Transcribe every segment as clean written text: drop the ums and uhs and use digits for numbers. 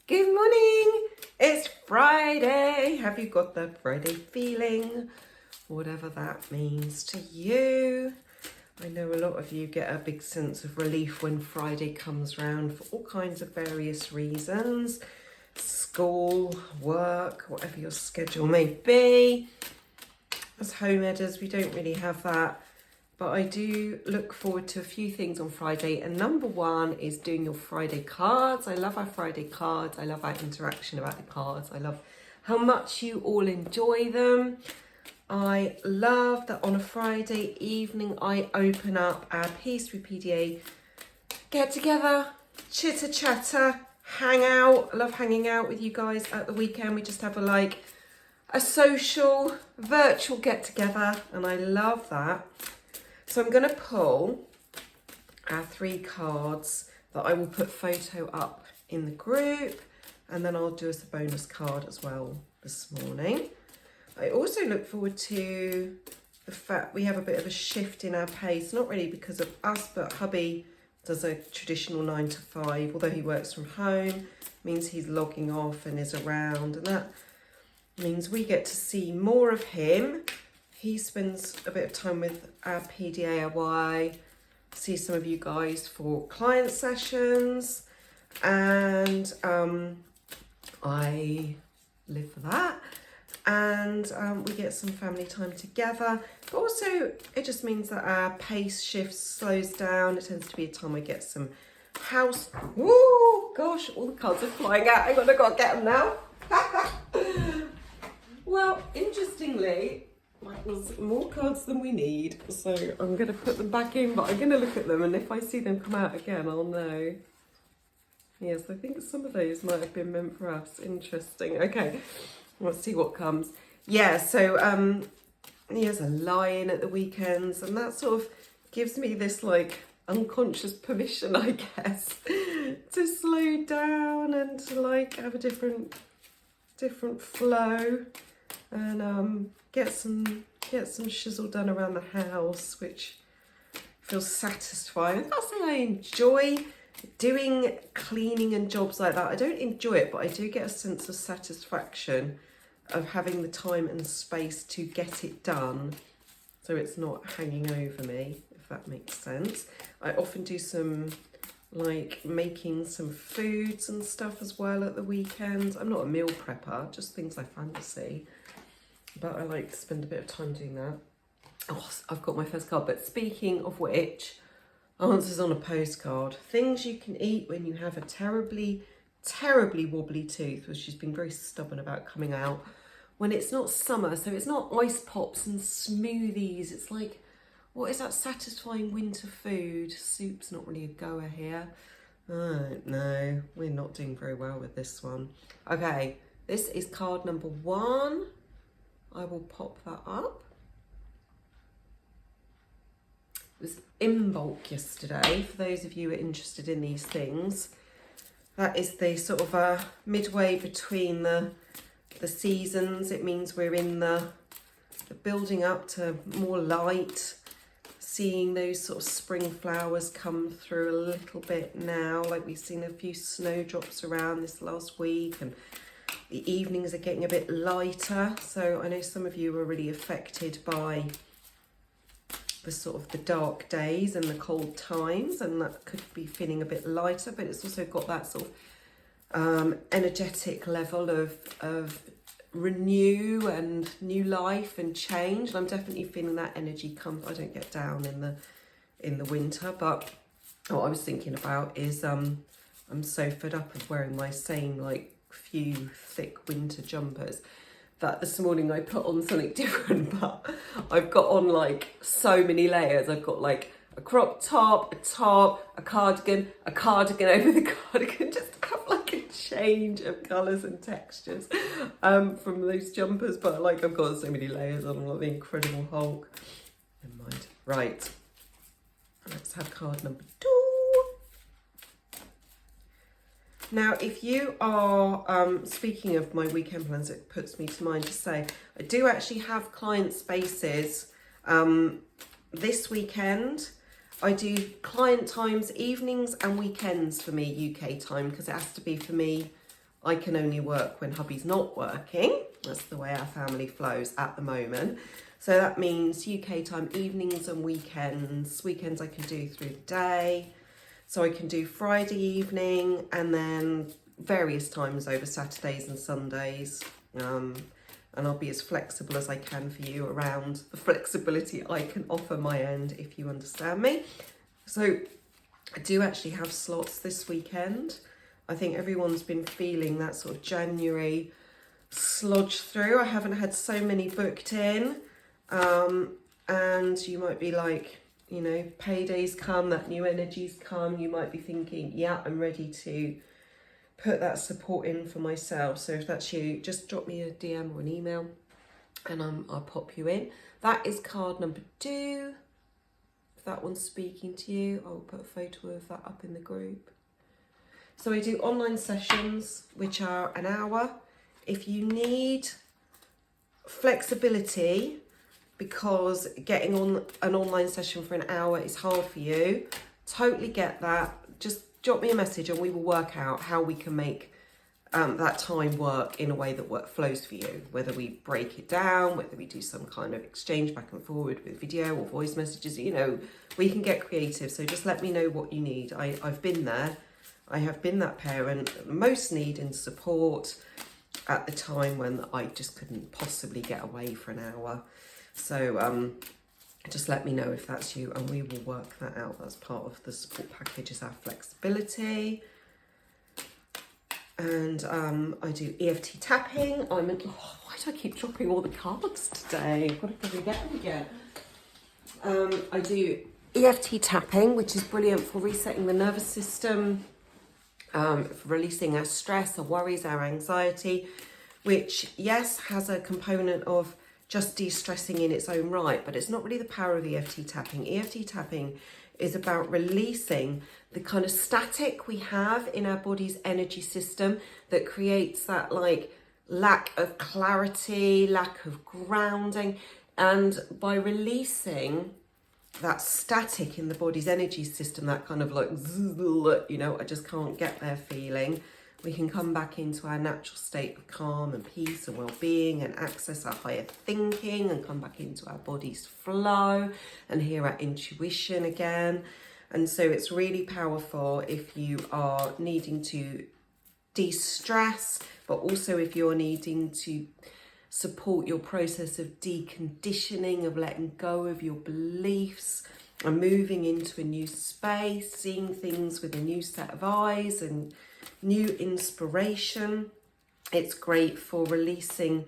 Good morning, it's Friday. Have you got that Friday feeling? Whatever that means to you. I know a lot of you get a big sense of relief when Friday comes round for all kinds of various reasons. School, work, whatever your schedule may be. As home editors, we don't really have that. But I do look forward to a few things on Friday. And number one is doing your Friday cards. I love our Friday cards. I love our interaction about the cards. I love how much you all enjoy them. I love that on a Friday evening, I open up our Peace with PDA, get together, chitter chatter, hang out. I love hanging out with you guys at the weekend. We just have a social virtual get together and I love that. So I'm going to pull our 3 cards that I will put photo up in the group, and then I'll do us a bonus card as well this morning. I also look forward to the fact we have a bit of a shift in our pace, not really because of us, but hubby does a traditional 9 to 5, although he works from home, means he's logging off and is around, and that means we get to see more of him. He spends a bit of time with our PDAers, see some of you guys for client sessions, and I live for that. And we get some family time together. But also, it just means that our pace shifts, slows down. It tends to be a time I get some house. Woo! Gosh, all the cards are flying out. I've got to get them now. Well, interestingly, there's more cards than we need, so I'm going to put them back in, but I'm going to look at them, and if I see them come out again, I'll know. Yes, I think some of those might have been meant for us. Interesting. Okay, let's see what comes. Yeah, so he has a lion at the weekends, and that sort of gives me this unconscious permission, I guess, to slow down and to have a different flow. And get some shizzle done around the house, which feels satisfying. I can't say I enjoy doing cleaning and jobs like that. I don't enjoy it, but I do get a sense of satisfaction of having the time and space to get it done, so it's not hanging over me, if that makes sense. I often do some making some foods and stuff as well at the weekends. I'm not a meal prepper, just things I fancy. But I like to spend a bit of time doing that. Oh, I've got my first card. But speaking of which, answers on a postcard. Things you can eat when you have a terribly, terribly wobbly tooth, which she's been very stubborn about coming out. When it's not summer, so it's not ice pops and smoothies. It's what is that satisfying winter food? Soup's not really a goer here. No, we're not doing very well with this one. Okay, this is card number 1. I will pop that up. It was in bulk yesterday, for those of you who are interested in these things. That is the sort of midway between the seasons. It means we're in the building up to more light, seeing those sort of spring flowers come through a little bit now, we've seen a few snowdrops around this last week, and the evenings are getting a bit lighter. So I know some of you are really affected by the sort of the dark days and the cold times, and that could be feeling a bit lighter, but it's also got that sort of energetic level of renew and new life and change. And I'm definitely feeling that energy come. I don't get down in the winter, but what I was thinking about is I'm so fed up of wearing my same few thick winter jumpers that this morning I put on something different, but I've got on so many layers. I've got a crop top, a cardigan over the cardigan, just to have a change of colours and textures from those jumpers. But I've got so many layers on. I'm like the Incredible Hulk. Never mind. Right, let's have card number 2. Now, if you are, speaking of my weekend plans, it puts me to mind to say, I do actually have client spaces this weekend. I do client times, evenings and weekends for me, UK time, because it has to be for me I can only work when hubby's not working. That's the way our family flows at the moment. So that means UK time evenings and weekends. Weekends I can do through the day. So I can do Friday evening and then various times over Saturdays and Sundays. And I'll be as flexible as I can for you around the flexibility I can offer my end, if you understand me. So I do actually have slots this weekend. I think everyone's been feeling that sort of January slodge through. I haven't had so many booked in. And you might be like, you know, paydays come, that new energy's come. You might be thinking, yeah, I'm ready to put that support in for myself. So if that's you, just drop me a DM or an email and I'll pop you in. That is card number 2. If that one's speaking to you, I'll put a photo of that up in the group. So I do online sessions, which are an hour. If you need flexibility, because getting on an online session for an hour is hard for you, totally get that. Just drop me a message and we will work out how we can make that time work in a way that flows for you. Whether we break it down, whether we do some kind of exchange back and forward with video or voice messages, you know, we can get creative. So just let me know what you need. I've been there. I have been that parent most needing support at the time when I just couldn't possibly get away for an hour. So just let me know if that's you and we will work that out. That's part of the support package, is our flexibility. And I do EFT tapping. Why do I keep dropping all the cards today? I've got to forget them again. I do EFT tapping, which is brilliant for resetting the nervous system, for releasing our stress, our worries, our anxiety, which, yes, has a component of just de-stressing in its own right, but it's not really the power of EFT tapping. EFT tapping is about releasing the kind of static we have in our body's energy system that creates that like lack of clarity, lack of grounding. And by releasing that static in the body's energy system, that kind of like, you know, I just can't get there feeling, we can come back into our natural state of calm and peace and well-being and access our higher thinking and come back into our body's flow and hear our intuition again. And so it's really powerful if you are needing to de-stress, but also if you're needing to support your process of deconditioning, of letting go of your beliefs and moving into a new space, seeing things with a new set of eyes and new inspiration. It's great for releasing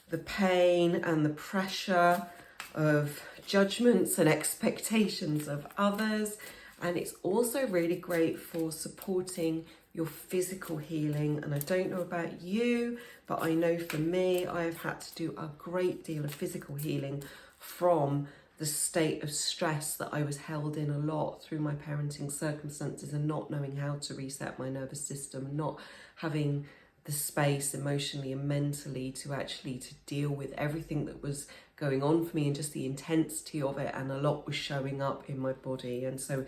the pain and the pressure of judgments and expectations of others. And it's also really great for supporting your physical healing. And I don't know about you, but I know for me, I have had to do a great deal of physical healing from the state of stress that I was held in a lot through my parenting circumstances and not knowing how to reset my nervous system, not having the space emotionally and mentally to deal with everything that was going on for me and just the intensity of it, and a lot was showing up in my body. And so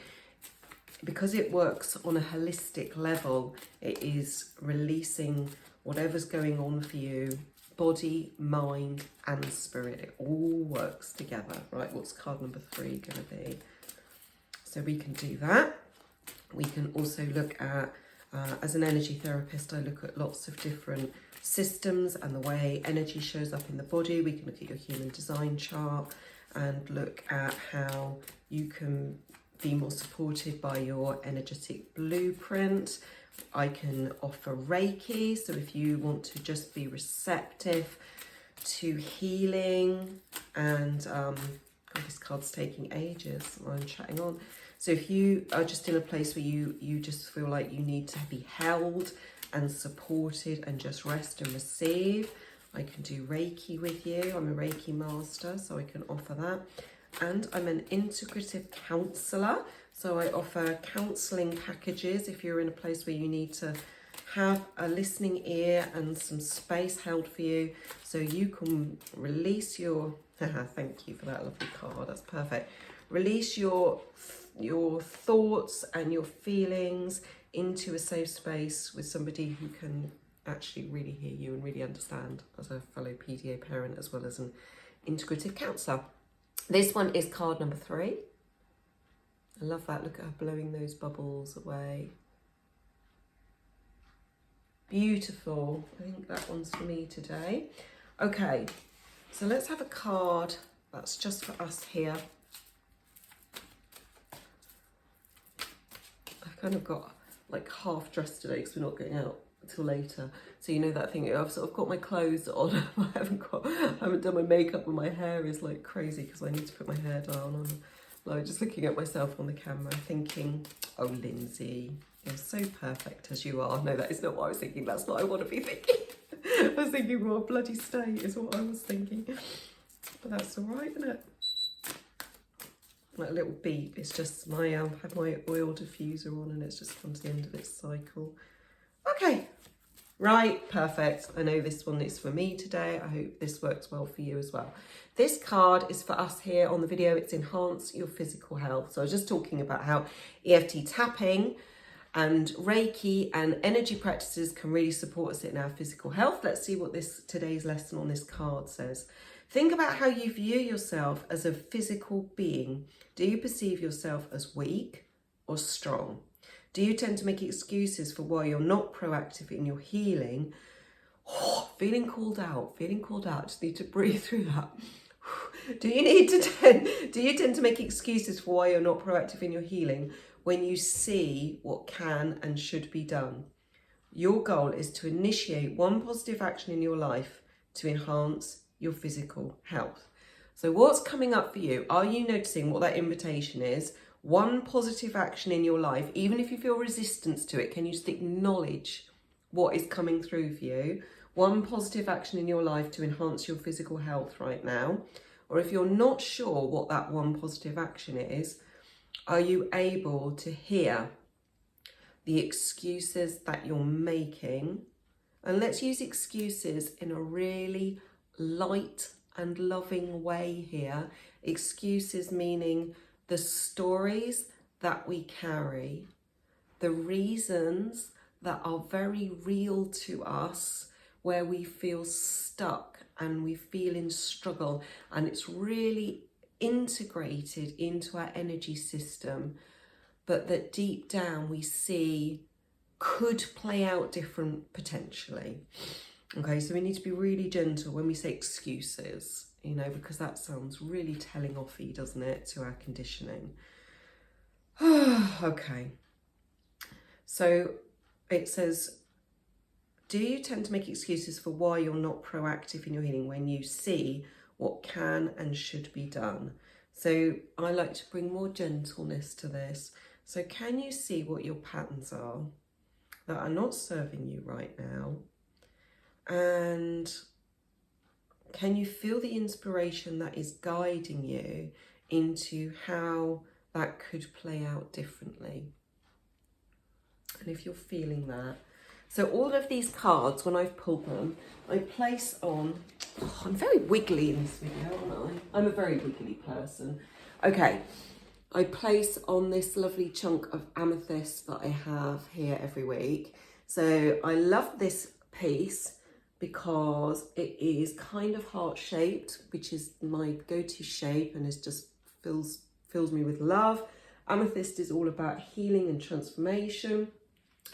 because it works on a holistic level, it is releasing whatever's going on for you, body, mind and spirit. It all works together, right? What's card number 3 going to be? So we can do that. We can also look at, as an energy therapist, I look at lots of different systems and the way energy shows up in the body. We can look at your human design chart and look at how you can be more supported by your energetic blueprint. I can offer Reiki, so if you want to just be receptive to healing and, God, this card's taking ages while I'm chatting on. So if you are just in a place where you just feel like you need to be held and supported and just rest and receive, I can do Reiki with you. I'm a Reiki master, so I can offer that. And I'm an integrative counsellor, so I offer counselling packages if you're in a place where you need to have a listening ear and some space held for you, so you can release your, thank you for that lovely card, that's perfect. Release your thoughts and your feelings into a safe space with somebody who can actually really hear you and really understand as a fellow PDA parent as well as an integrative counsellor. This one is card number 3. I love that. Look at her blowing those bubbles away. Beautiful. I think that one's for me today. Okay, so let's have a card that's just for us here. I've kind of got like half dressed today because we're not going out until later. So you know that thing, I've sort of got my clothes on. I haven't done my makeup and my hair is like crazy because I need to put my hair down. I'm like just looking at myself on the camera thinking, oh Lindsay, you're so perfect as you are. No, that is not what I was thinking. That's not what I want to be thinking. I was thinking more bloody state is what I was thinking. But that's all right, isn't it? Like a little beep. It's just my, I've had my oil diffuser on and it's just come to the end of its cycle. Okay. Right, perfect. I know this one is for me today. I hope this works well for you as well. This card is for us here on the video. It's enhance your physical health. So I was just talking about how EFT tapping and Reiki and energy practices can really support us in our physical health. Let's see what today's lesson on this card says. Think about how you view yourself as a physical being. Do you perceive yourself as weak or strong? Do you tend to make excuses for why you're not proactive in your healing? Oh, feeling called out. Just need to breathe through that. Do you tend to make excuses for why you're not proactive in your healing when you see what can and should be done? Your goal is to initiate one positive action in your life to enhance your physical health. So what's coming up for you? Are you noticing what that invitation is? One positive action in your life, even if you feel resistance to it, can you just acknowledge what is coming through for you? One positive action in your life to enhance your physical health right now. Or if you're not sure what that one positive action is, are you able to hear the excuses that you're making? And let's use excuses in a really light and loving way here. Excuses meaning the stories that we carry, the reasons that are very real to us, where we feel stuck and we feel in struggle, and it's really integrated into our energy system, but that deep down we see could play out different potentially. Okay, so we need to be really gentle when we say excuses, you know, because that sounds really telling offy, doesn't it, to our conditioning. Okay, so it says, do you tend to make excuses for why you're not proactive in your healing when you see what can and should be done? So I like to bring more gentleness to this. So can you see what your patterns are that are not serving you right now? And can you feel the inspiration that is guiding you into how that could play out differently? And if you're feeling that. So all of these cards, when I've pulled them, I place on, oh, I'm very wiggly in this video, aren't I? I'm a very wiggly person. Okay, I place on this lovely chunk of amethyst that I have here every week. So I love this piece because it is kind of heart-shaped, which is my go-to shape and is just fills me with love. Amethyst is all about healing and transformation,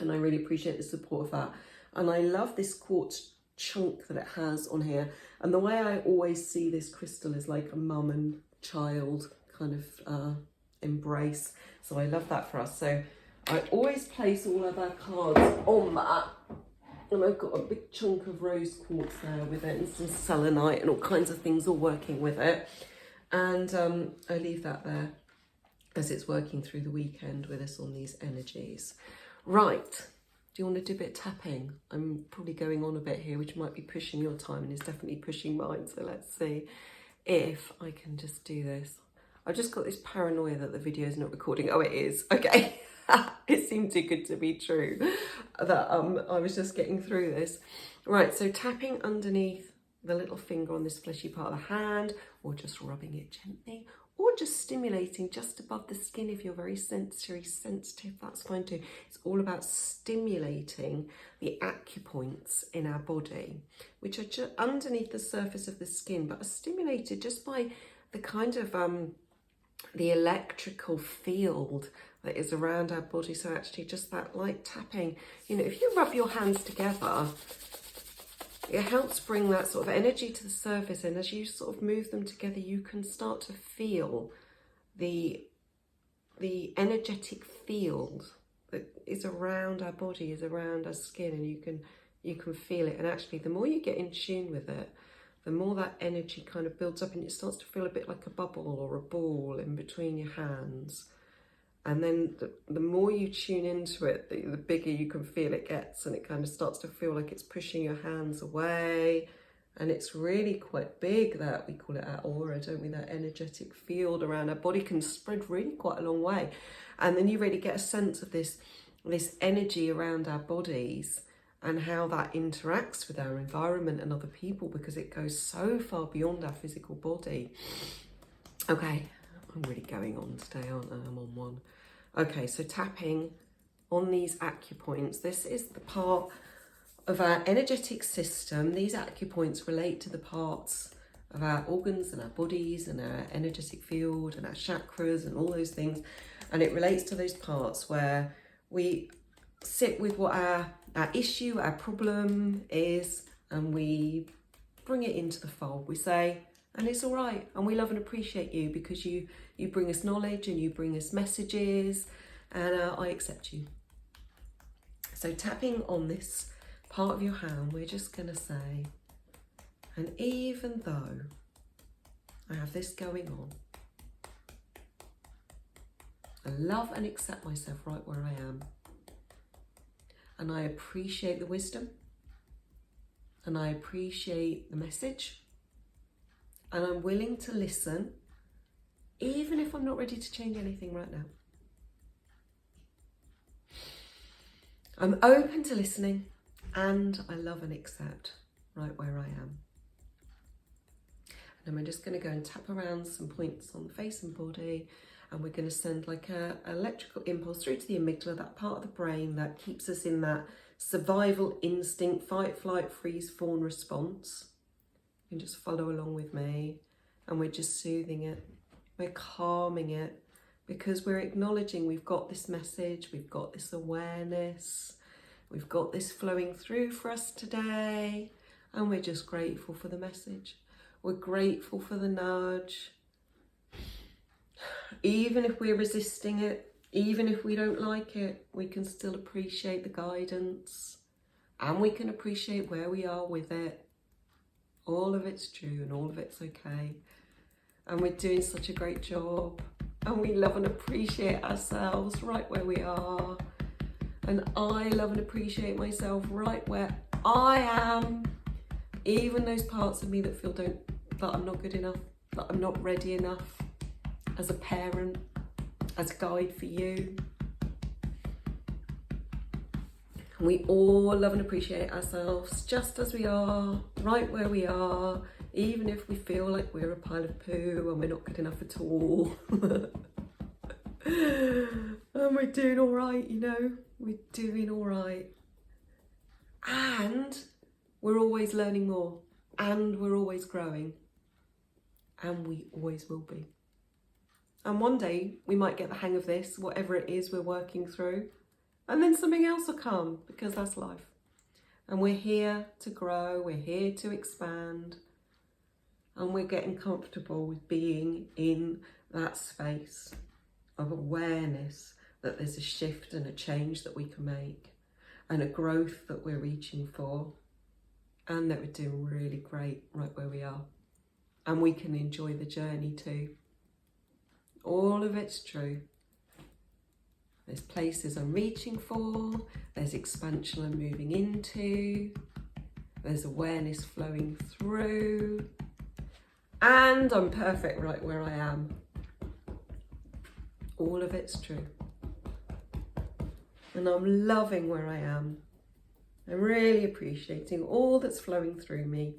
and I really appreciate the support of that. And I love this quartz chunk that it has on here. And the way I always see this crystal is like a mum and child kind of embrace. So I love that for us. So I always place all of our cards on that. And I've got a big chunk of rose quartz there with it and some selenite and all kinds of things all working with it. And I leave that there as it's working through the weekend with us on these energies. Right, do you want to do a bit of tapping? I'm probably going on a bit here, which might be pushing your time and is definitely pushing mine. So let's see if I can just do this. I've just got this paranoia that the video is not recording. Oh, it is. Okay. It seemed too good to be true that I was just getting through this. Right, so tapping underneath the little finger on this fleshy part of the hand, or just rubbing it gently or just stimulating just above the skin if you're very sensory sensitive, that's fine too. It's all about stimulating the acupoints in our body, which are just underneath the surface of the skin, but are stimulated just by the kind of the electrical field that is around our body. So actually just that light tapping, you know, if you rub your hands together, it helps bring that sort of energy to the surface, and as you sort of move them together, you can start to feel the energetic field that is around our body, is around our skin, and you can feel it. And actually, the more you get in tune with it, the more that energy kind of builds up, and it starts to feel a bit like a bubble or a ball in between your hands. And then the more you tune into it, the bigger you can feel it gets, and it kind of starts to feel like it's pushing your hands away. And it's really quite big, that we call it our aura, don't we? That energetic field around our body can spread really quite a long way. And then you really get a sense of this energy around our bodies and how that interacts with our environment and other people, because it goes so far beyond our physical body. Okay, I'm really going on today, aren't I? I'm on one. Okay, so tapping on these acupoints. This is the part of our energetic system. These acupoints relate to the parts of our organs and our bodies and our energetic field and our chakras and all those things. And it relates to those parts where we sit with what our issue, our problem is, and we bring it into the fold. We say, and it's all right, and we love and appreciate you because you bring us knowledge and you bring us messages, and I accept you. So tapping on this part of your hand, we're just going to say, and even though I have this going on, I love and accept myself right where I am. And I appreciate the wisdom, and I appreciate the message, and I'm willing to listen, even if I'm not ready to change anything right now. I'm open to listening, and I love and accept right where I am. And I'm just going to go and tap around some points on the face and body, and we're going to send like an electrical impulse through to the amygdala, that part of the brain that keeps us in that survival instinct, fight, flight, freeze, fawn response. You can just follow along with me, and we're just soothing it. We're calming it, because we're acknowledging we've got this message, we've got this awareness, we've got this flowing through for us today, and we're just grateful for the message. We're grateful for the nudge. Even if we're resisting it, even if we don't like it, we can still appreciate the guidance, and we can appreciate where we are with it. All of it's true and all of it's okay. And we're doing such a great job, and we love and appreciate ourselves right where we are. And I love and appreciate myself right where I am. Even those parts of me that feel that I'm not good enough, that I'm not ready enough, as a parent, as a guide for you. And we all love and appreciate ourselves just as we are, right where we are, even if we feel like we're a pile of poo and we're not good enough at all. And we're doing all right, you know, we're doing all right. And we're always learning more, and we're always growing, and we always will be. And one day we might get the hang of this, whatever it is we're working through, and then something else will come, because that's life. And we're here to grow, we're here to expand, and we're getting comfortable with being in that space of awareness that there's a shift and a change that we can make, and a growth that we're reaching for, and that we're doing really great right where we are. And we can enjoy the journey too. All of it's true. There's places I'm reaching for, there's expansion I'm moving into, there's awareness flowing through, and I'm perfect right where I am. All of it's true. And I'm loving where I am. I'm really appreciating all that's flowing through me.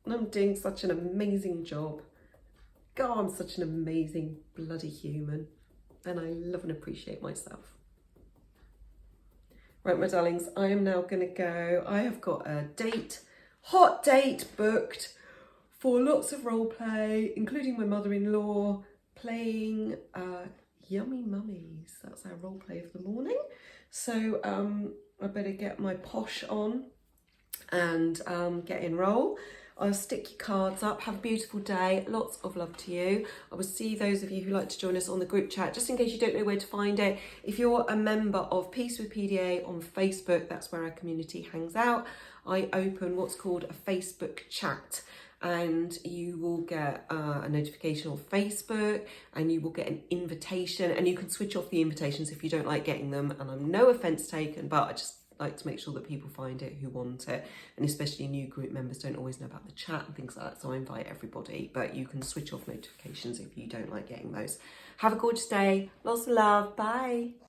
And I'm doing such an amazing job. God, I'm such an amazing bloody human, and I love and appreciate myself. Right, my darlings, I am now going to go. I have got a hot date booked for lots of role play, including my mother-in-law playing Yummy Mummies. That's our role play of the morning. So I better get my posh on and get in roll. I'll stick your cards up. Have a beautiful day. Lots of love to you. I will see those of you who like to join us on the group chat, just in case you don't know where to find it. If you're a member of Peace with PDA on Facebook, that's where our community hangs out. I open what's called a Facebook chat, and you will get a notification on Facebook, and you will get an invitation, and you can switch off the invitations if you don't like getting them. And I'm no offence taken, but I just like to make sure that people find it who want it, and especially new group members don't always know about the chat and things like that, so I invite everybody, but you can switch off notifications if you don't like getting those. Have a gorgeous day. Lots of love. Bye.